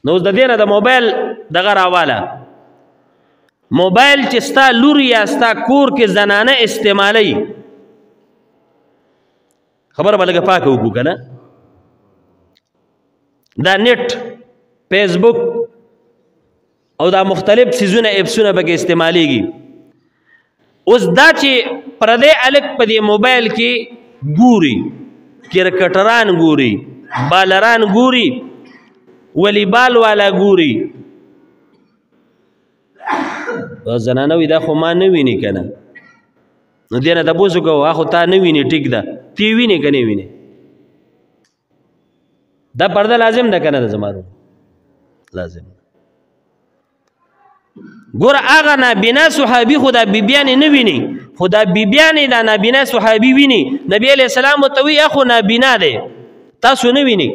نو اوس د دې نه د موبایل دغه راواله موبایل چې ستا لور یا ستا کور کې زنانه استعمالوي خبره به لږه پاکه وکړو که نه دا نیټ فیسبوک او دا مختلف څیزونه اپسونه پکې استعمالیږي اوس دا چې پردی الک په دې موبایل کې ګوري کرکټران ګوري بالران ګوري ولیبال والا ګوري زنانه وي دا خو ما نه ویني که نه نو دې نه تپوس وکړو خو تا نه ویني ټیک ده تی وینې که نه وینې دا پرده لازم ده که نه ده زمارو لازم ګوره هغه نابینا صحابي خو دا بیبیانې نه ویني خو دا بیبیانې دا نابینا صحابي ویني نبی علیه السلام ورته وایي اخو نابینا دی تاسو نه ویني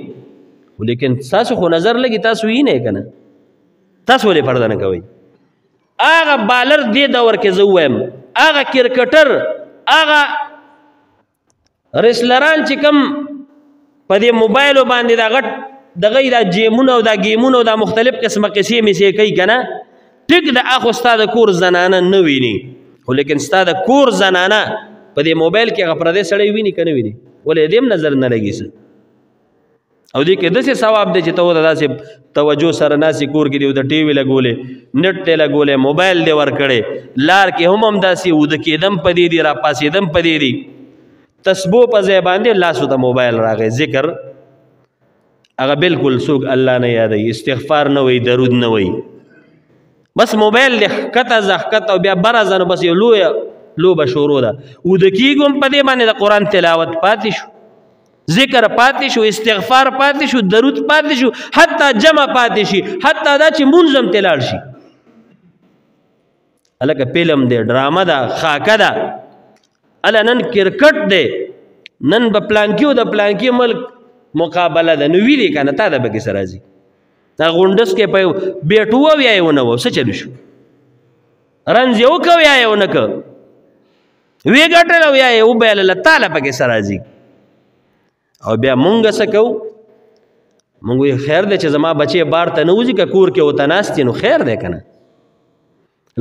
لیکن تاسو خو نظر لګي تاسو وینئ که نه تاسو ولې پرده نه کوئ هغه بالر دې دور کې زه ووایم هغه کرکټر هغه ریسلران چې کوم په دې موبایلو باندې دا غټ دغه دا جیمونه او دا گیمونه او دا مختلف قسمه قصې میسې کوي که نه ټیک د اخو ستا د کور زنانه نه ویني خو لیکن ستا د کور زنانه په دې موبایل کې هغه پردی سړی ویني که نه ویني ولې دې هم نظر نه لګي څه او دې کې داسې ثواب دی چې ته ورته داسې توجه سره ناسې کور کې دې ورته ټي وي لګولې نټ دی لګولې موبایل دې ورکړی لار کې هم همداسې وده کېدم په دې دي راپاسېدم په دې دي تسبو په ځای باندې لاسو ته موبایل راغی ذکر هغه بالکل څوک الله نه یادوي استغفار نه وایي درود نه وایي بس موبایل دې ښکته ځه ښکته او بیا بره ځه نو بس یو لوبه شروع ده وده کېږو هم په دې باندې د قرآن تلاوت پاتې شو ذکر پاتې شو استغفار پاتې شو درود پاتې شو حتی جمع پاتې شي حتی دا چې مونځ هم ترې لاړ شي هلکه فلم دی ډرامه ده خاکه ده هله نن کرکټ دی نن به پلانکي د پلانکي ملک مقابله ده نو ویلې که نه تا ده پکې څه راځي دا غونډس کې په بیټ ووه یا یې ونه وه څه چلو شو رنځ یې وکړو یا یې ونه کړ ویې ګټله یا یې وبایلله تا له پکې څه راځي او بیا مونږ څه کوو مونږ وایو خیر دی چې زما بچې بار ته نه وځي که کور کې ورته ناست نو خیر دی که نه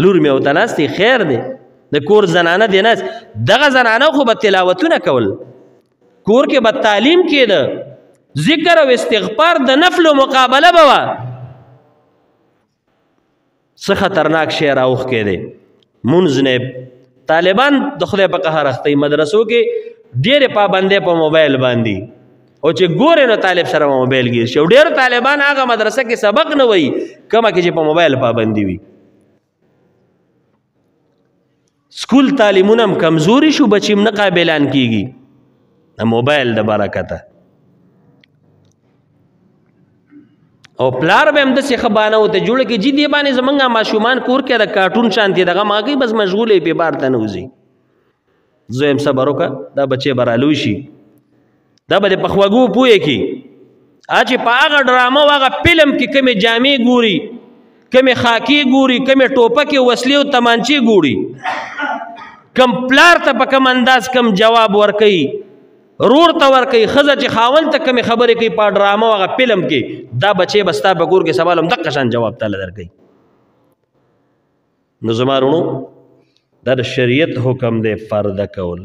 لور مې ورته ناست خیر دی د کور زنانه دی ناست دغه زنانه خو به تلاوتونه کول کور کې به تعلیم کېده ذکر او استغفار د نفلو مقابله به وه څه خطرناک شی راوښکی دی مونځ نه طالبان د خدای په قهر اختی مدرسو کې ډېرې پابندۍ په موبایل باندې او چې ګورې نو طالب سره موبایل ګیر شي او ډېر طالبان هغه مدرسه کې سبق نه وایي کومه کې چې په موبایل پابندي وي سکول تعلیمونه هم کمزوري شو بچي هم نه قابلان کېږي د موبایل د برکته او پلار به هم داسې ښه بانه ورته جوړه کړي چې دې باندې زمونږ ماشومان کور کې د کارټون شانتې دغه ما کوي بس مشغول یې پې بار ته نه وځي زه یم صبر وکړه دا بچې به رالوی شي دا به دې په خوږو پوهې کړي چې په هغه ډرامه او هغه فلم کې کومې جامې ګوري کومې خاکې ګوري کومې ټوپکې وسلې او تمانچې ګوري کم پلار ته په کم انداز کم جواب ورکوي رور ته ورکوي ښځه چې خاوند ته کمې خبرې کوي په ډرامه او هغه فلم کې دا بچې به ستا په کور کې سوال هم دقه شان جواب تاله درکوي نو زما وروڼو دا د شریعت حکم دی پرده کول